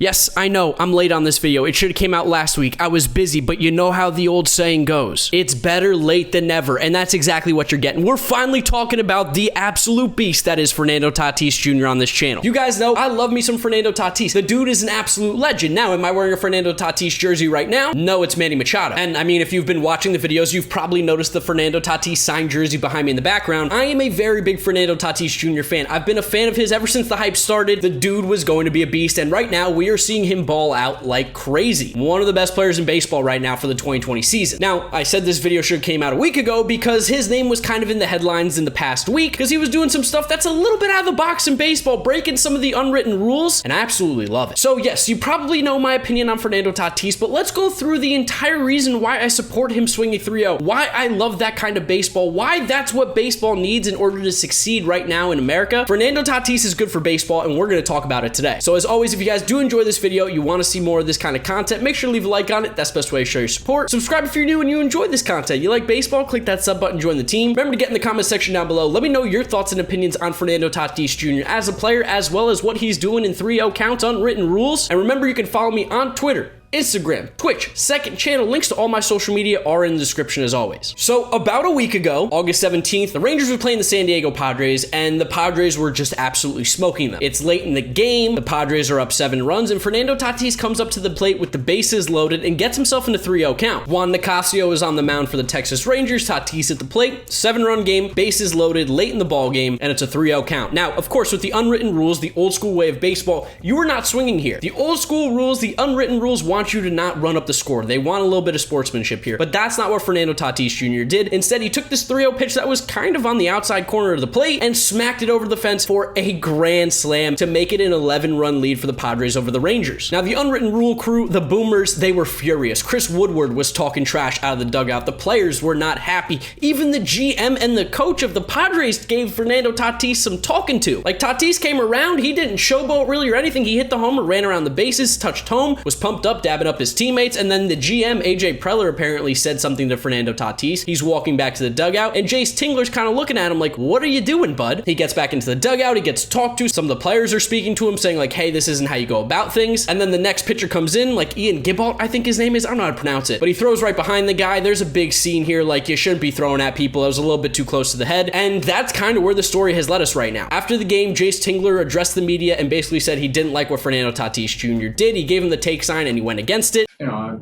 Yes, I know, I'm late on this video. It should have came out last week. I was busy, but you know how the old saying goes. It's better late than never, and that's exactly what you're getting. We're finally talking about the absolute beast that is Fernando Tatis Jr. on this channel. You guys know I love me some Fernando Tatis. The dude is an absolute legend. Now, am I wearing a Fernando Tatis jersey right now? No, it's Manny Machado. And I mean, if you've been watching the videos, you've probably noticed the Fernando Tatis signed jersey behind me in the background. I am a very big Fernando Tatis Jr. fan. I've been a fan of his ever since the hype started. The dude was going to be a beast, and right now we are seeing him ball out like crazy. One of the best players in baseball right now for the 2020 season. Now, I said this video should have came out a week ago because his name was kind of in the headlines in the past week because he was doing some stuff that's a little bit out of the box in baseball, breaking some of the unwritten rules, and I absolutely love it. So yes, you probably know my opinion on Fernando Tatis, but let's go through the entire reason why I support him swinging 3-0, why I love that kind of baseball, why that's what baseball needs in order to succeed right now in America. Fernando Tatis is good for baseball, and we're going to talk about it today. So as always, if you guys do enjoy this video, you want to see more of this kind of content, make sure to leave a like on it. That's the best way to show your support. Subscribe if you're new and you enjoy this content. You like baseball, click that sub button, join the team. Remember to get in the comment section down below. Let me know your thoughts and opinions on Fernando Tatis Jr. as a player, as well as what he's doing in 3-0 counts, unwritten rules. And remember, you can follow me on Twitter, Instagram, Twitch, second channel. Links to all my social media are in the description as always. So about a week ago, August 17th, the Rangers were playing the San Diego Padres, and the Padres were just absolutely smoking them. It's late in the game, the Padres are up 7 runs, and Fernando Tatis comes up to the plate with the bases loaded and gets himself in a 3-0 count. Juan Nicasio is on the mound for the Texas Rangers, Tatis at the plate, 7-run game, bases loaded late in the ball game, and it's a 3-0 count. Now, of course, with the unwritten rules, the old school way of baseball, you are not swinging here. The old school rules, the unwritten rules want you to not run up the score. They want a little bit of sportsmanship here, but that's not what Fernando Tatis Jr. did. Instead, he took this 3-0 pitch that was kind of on the outside corner of the plate and smacked it over the fence for a grand slam to make it an 11-run lead for the Padres over the Rangers. Now, the unwritten rule crew, the Boomers, they were furious. Chris Woodward was talking trash out of the dugout. The players were not happy. Even the GM and the coach of the Padres gave Fernando Tatis some talking to. Like, Tatis came around, he didn't showboat really or anything. He hit the homer, ran around the bases, touched home, was pumped up, dabbing up his teammates, and then the GM, AJ Preller, apparently said something to Fernando Tatis. He's walking back to the dugout, and Jace Tingler's kind of looking at him like, what are you doing, bud? He gets back into the dugout, he gets talked to, some of the players are speaking to him, saying like, hey, this isn't how you go about things, and then the next pitcher comes in, like Ian Gibbalt, I think his name is, I don't know how to pronounce it, but he throws right behind the guy. There's a big scene here, like, you shouldn't be throwing at people. It was a little bit too close to the head, and that's kind of where the story has led us right now. After the game, Jace Tingler addressed the media and basically said he didn't like what Fernando Tatis Jr. did. He gave him the take sign, and he went against it. You know,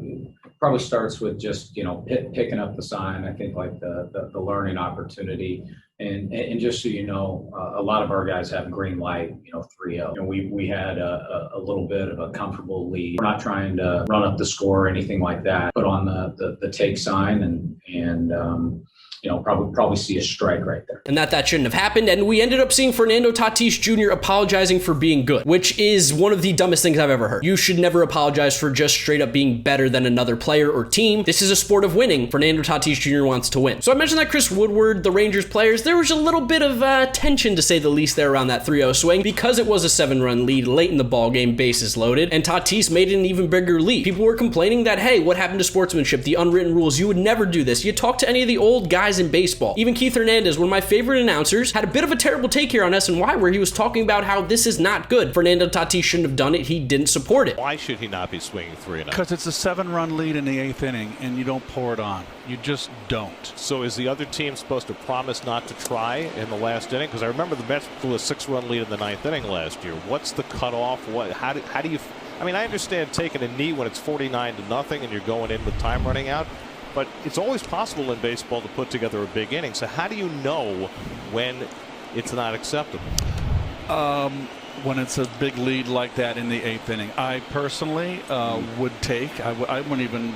probably starts with just, you know, picking up the sign. I think like the learning opportunity, and just so you know, a lot of our guys have green light, you know, 3-0. You know, we had a little bit of a comfortable lead. We're not trying to run up the score or anything like that. Put on the take sign and you know, probably see a strike right there. And that shouldn't have happened, and we ended up seeing Fernando Tatis Jr. apologizing for being good, which is one of the dumbest things I've ever heard. You should never apologize for just straight up being better than another player or team. This is a sport of winning. Fernando Tatis Jr. wants to win. So I mentioned that Chris Woodward, the Rangers players, there was a little bit of tension, to say the least, there around that 3-0 swing because it was a 7-run lead late in the ball game, bases loaded, and Tatis made it an even bigger lead. People were complaining that, hey, what happened to sportsmanship, the unwritten rules? You would never do this. You talk to any of the old guys in baseball. Even Keith Hernandez, one of my favorite announcers, had a bit of a terrible take here on SNY where he was talking about how this is not good. Fernando Tatis shouldn't have done it. He didn't support it. Why should he not be swinging 3-0? Because it's a 7-run lead in the 8th inning, and you don't pour it on. You just don't. So is the other team supposed to promise not to try in the last inning? Because I remember the Mets blew a 6-run lead in the 9th inning last year. What's the cutoff? How do you? I mean, I understand taking a knee when it's 49-0 and you're going in with time running out. But it's always possible in baseball to put together a big inning. So how do you know when it's not acceptable? When it's a big lead like that in the 8th inning, I personally would take. I wouldn't even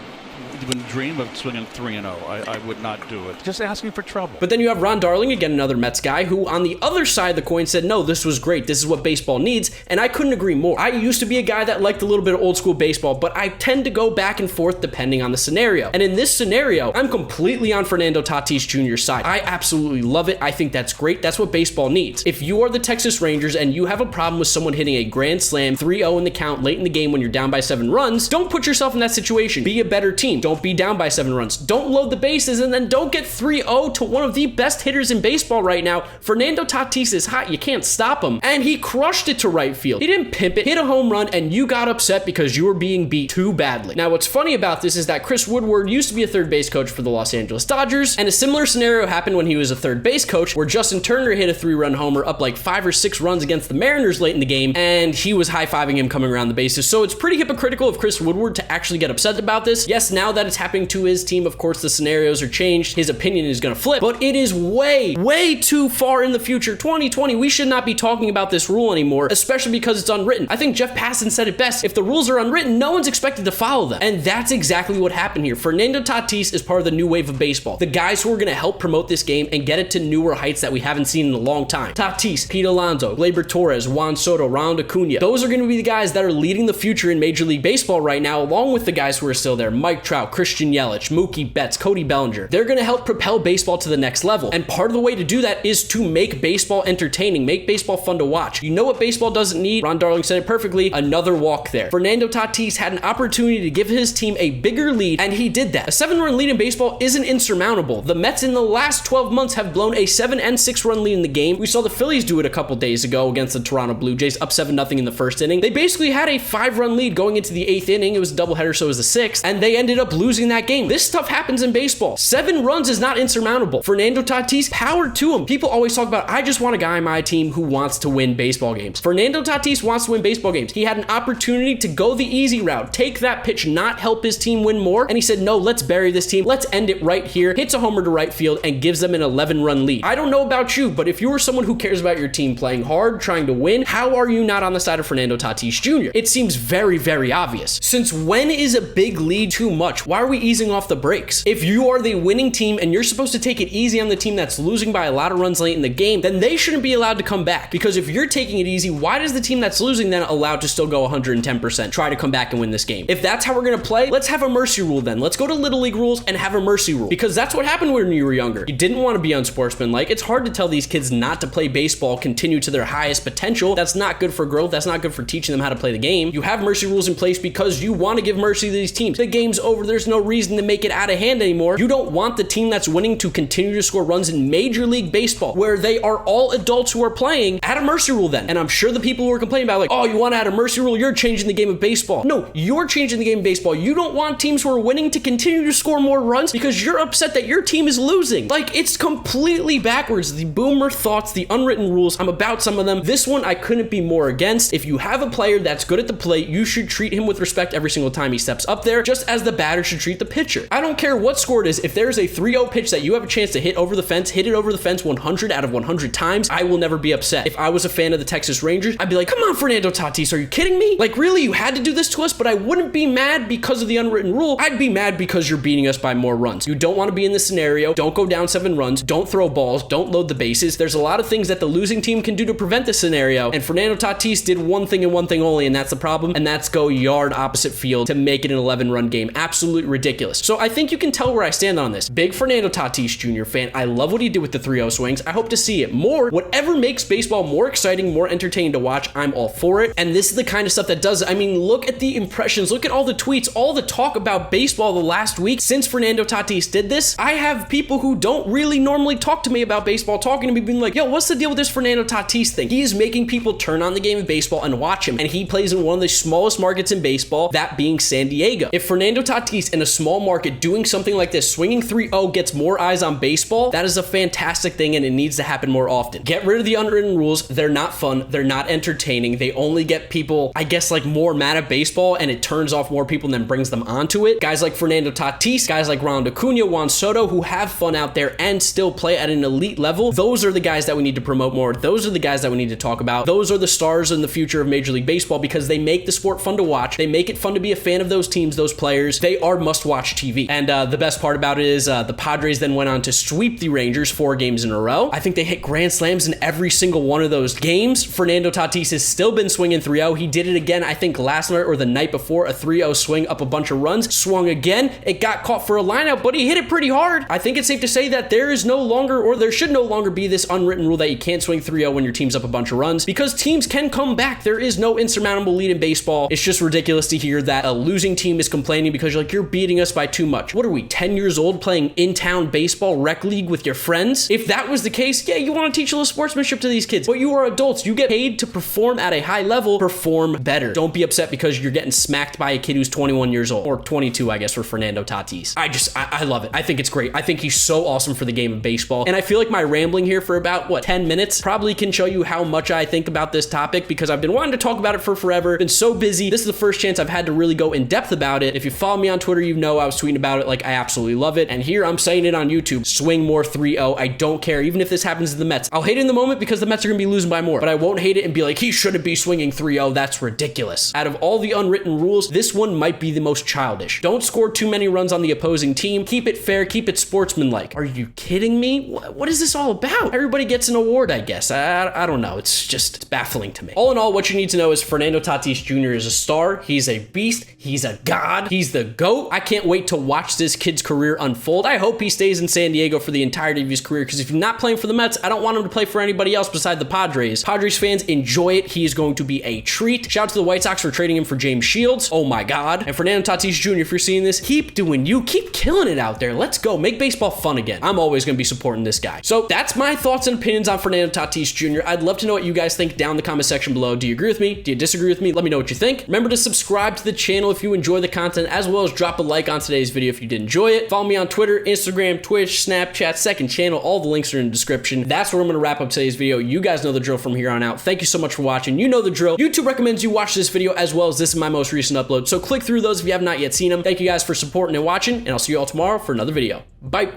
dream of swinging 3-0. I would not do it. Just asking for trouble. But then you have Ron Darling, again, another Mets guy, who on the other side of the coin said, no, this was great. This is what baseball needs. And I couldn't agree more. I used to be a guy that liked a little bit of old school baseball, but I tend to go back and forth depending on the scenario. And in this scenario, I'm completely on Fernando Tatis Jr.'s side. I absolutely love it. I think that's great. That's what baseball needs. If you are the Texas Rangers and you have a problem with someone hitting a grand slam, 3-0 in the count late in the game when you're down by 7 runs, don't put yourself in that situation. Be a better team. Don't Don't be down by 7 runs. Don't load the bases, and then don't get 3-0 to one of the best hitters in baseball right now. Fernando Tatis is hot. You can't stop him. And he crushed it to right field. He didn't pimp it, hit a home run, and you got upset because you were being beat too badly. Now, what's funny about this is that Chris Woodward used to be a third base coach for the Los Angeles Dodgers, and a similar scenario happened when he was a third base coach, where Justin Turner hit a 3-run homer up like 5 or 6 runs against the Mariners late in the game, and he was high-fiving him coming around the bases. So it's pretty hypocritical of Chris Woodward to actually get upset about this. Yes, now that it's happening to his team, of course, the scenarios are changed. His opinion is going to flip, but it is way too far in the future. 2020, we should not be talking about this rule anymore, especially because it's unwritten. I think Jeff Passan said it best. If the rules are unwritten, no one's expected to follow them. And that's exactly what happened here. Fernando Tatis is part of the new wave of baseball. The guys who are going to help promote this game and get it to newer heights that we haven't seen in a long time. Tatis, Pete Alonso, Gleyber Torres, Juan Soto, Ronald Acuna. Those are going to be the guys that are leading the future in Major League Baseball right now, along with the guys who are still there. Mike Trout, Christian Yelich, Mookie Betts, Cody Bellinger. They're going to help propel baseball to the next level. And part of the way to do that is to make baseball entertaining, make baseball fun to watch. You know what baseball doesn't need? Ron Darling said it perfectly, another walk there. Fernando Tatis had an opportunity to give his team a bigger lead, and he did that. A 7-run lead in baseball isn't insurmountable. The Mets in the last 12 months have blown a 7 and 6-run lead in the game. We saw the Phillies do it a couple days ago against the Toronto Blue Jays, up 7-0 in the first inning. They basically had a 5-run lead going into the 8th inning. It was a doubleheader, so it was the 6th, and they ended up losing that game. This stuff happens in baseball. 7 runs is not insurmountable. Fernando Tatis, power to him. People always talk about, I just want a guy on my team who wants to win baseball games. Fernando Tatis wants to win baseball games. He had an opportunity to go the easy route, take that pitch, not help his team win more, and he said, no, let's bury this team. Let's end it right here. Hits a homer to right field and gives them an 11-run lead. I don't know about you, but if you are someone who cares about your team playing hard, trying to win, how are you not on the side of Fernando Tatis Jr.? It seems very obvious. Since when is a big lead too much? Why are we easing off the brakes? If you are the winning team and you're supposed to take it easy on the team that's losing by a lot of runs late in the game, then they shouldn't be allowed to come back. Because if you're taking it easy, why does the team that's losing then allowed to still go 110%, try to come back and win this game? If that's how we're going to play, let's have a mercy rule then. Let's go to Little League rules and have a mercy rule. Because that's what happened when you were younger. You didn't want to be unsportsmanlike. It's hard to tell these kids not to play baseball, continue to their highest potential. That's not good for growth. That's not good for teaching them how to play the game. You have mercy rules in place because you want to give mercy to these teams. The game's over. There's no reason to make it out of hand anymore. You don't want the team that's winning to continue to score runs in Major League Baseball, where they are all adults who are playing. Add a mercy rule then. And I'm sure the people who are complaining about, like, oh, you want to add a mercy rule? You're changing the game of baseball. No, you're changing the game of baseball. You don't want teams who are winning to continue to score more runs because you're upset that your team is losing. Like, it's completely backwards. The boomer thoughts, the unwritten rules, I'm about some of them. This one I couldn't be more against. If you have a player that's good at the plate, you should treat him with respect every single time he steps up there, just as the batter should treat the pitcher. I don't care what score it is. If there's a 3-0 pitch that you have a chance to hit over the fence, hit it over the fence 100 out of 100 times, I will never be upset. If I was a fan of the Texas Rangers, I'd be like, come on, Fernando Tatis, are you kidding me? Like, really, you had to do this to us? But I wouldn't be mad because of the unwritten rule. I'd be mad because you're beating us by more runs. You don't want to be in this scenario. Don't go down 7 runs. Don't throw balls. Don't load the bases. There's a lot of things that the losing team can do to prevent this scenario. And Fernando Tatis did one thing and one thing only, and that's the problem. And that's go yard opposite field to make it an 11-run game. Absolutely ridiculous. So I think you can tell where I stand on this. Big Fernando Tatis Jr. fan. I love what he did with the 3-0 swings. I hope to see it more. Whatever makes baseball more exciting, more entertaining to watch, I'm all for it. And this is the kind of stuff that does it. I mean, look at the impressions. Look at all the tweets, all the talk about baseball the last week since Fernando Tatis did this. I have people who don't really normally talk to me about baseball talking to me being like, yo, what's the deal with this Fernando Tatis thing? He is making people turn on the game of baseball and watch him. And he plays in one of the smallest markets in baseball, that being San Diego. If Fernando Tatis in a small market doing something like this, swinging 3-0 gets more eyes on baseball, that is a fantastic thing and it needs to happen more often. Get rid of the unwritten rules. They're not fun. They're not entertaining. They only get people, I guess, like more mad at baseball, and it turns off more people and then brings them onto it. Guys like Fernando Tatis, guys like Ronald Acuna, Juan Soto, who have fun out there and still play at an elite level, those are the guys that we need to promote more. Those are the guys that we need to talk about. Those are the stars in the future of Major League Baseball because they make the sport fun to watch. They make it fun to be a fan of those teams, those players. They are must-watch TV. And the best part about it is the Padres then went on to sweep the Rangers 4 games in a row. I think they hit grand slams in every single one of those games. Fernando Tatis has still been swinging 3-0. He did it again, I think, last night or the night before, a 3-0 swing up a bunch of runs, swung again. It got caught for a lineout, but he hit it pretty hard. I think it's safe to say that there is no longer, or there should no longer be this unwritten rule that you can't swing 3-0 when your team's up a bunch of runs because teams can come back. There is no insurmountable lead in baseball. It's just ridiculous to hear that a losing team is complaining because you're like, you're you're beating us by too much. What are we, 10 years old playing in-town baseball rec league with your friends? If that was the case, yeah, you want to teach a little sportsmanship to these kids, but you are adults. You get paid to perform at a high level, perform better. Don't be upset because you're getting smacked by a kid who's 21 years old, or 22, I guess, for Fernando Tatis. I love it. I think it's great. I think he's so awesome for the game of baseball. And I feel like my rambling here for about, 10 minutes probably can show you how much I think about this topic, because I've been wanting to talk about it for forever. Been so busy. This is the first chance I've had to really go in depth about it. If you follow me on Twitter, you know I was tweeting about it like I absolutely love it. And here I'm saying it on YouTube. Swing more 3-0. I don't care. Even if this happens to the Mets, I'll hate it in the moment because the Mets are going to be losing by more, but I won't hate it and be like, he shouldn't be swinging 3-0. That's ridiculous. Out of all the unwritten rules, this one might be the most childish. Don't score too many runs on the opposing team. Keep it fair. Keep it sportsmanlike. Are you kidding me? What is this all about? Everybody gets an award, I guess. I don't know. It's baffling to me. All in all, what you need to know is Fernando Tatis Jr. is a star. He's a beast. He's a god. He's the GOAT. I can't wait to watch this kid's career unfold. I hope he stays in San Diego for the entirety of his career, because if he's not playing for the Mets, I don't want him to play for anybody else beside the Padres. Padres fans, enjoy it. He is going to be a treat. Shout out to the White Sox for trading him for James Shields. Oh my God. And Fernando Tatis Jr., if you're seeing this, keep doing you. Keep killing it out there. Let's go. Make baseball fun again. I'm always going to be supporting this guy. So that's my thoughts and opinions on Fernando Tatis Jr. I'd love to know what you guys think down in the comment section below. Do you agree with me? Do you disagree with me? Let me know what you think. Remember to subscribe to the channel if you enjoy the content, as well as drop a like on today's video if you did enjoy it. Follow me on Twitter, Instagram, Twitch, Snapchat, second channel. All the links are in the description. That's where I'm going to wrap up today's video. You guys know the drill from here on out. Thank you so much for watching. You know the drill. YouTube recommends you watch this video as well as this is my most recent upload. So click through those if you have not yet seen them. Thank you guys for supporting and watching, and I'll see you all tomorrow for another video. Bye.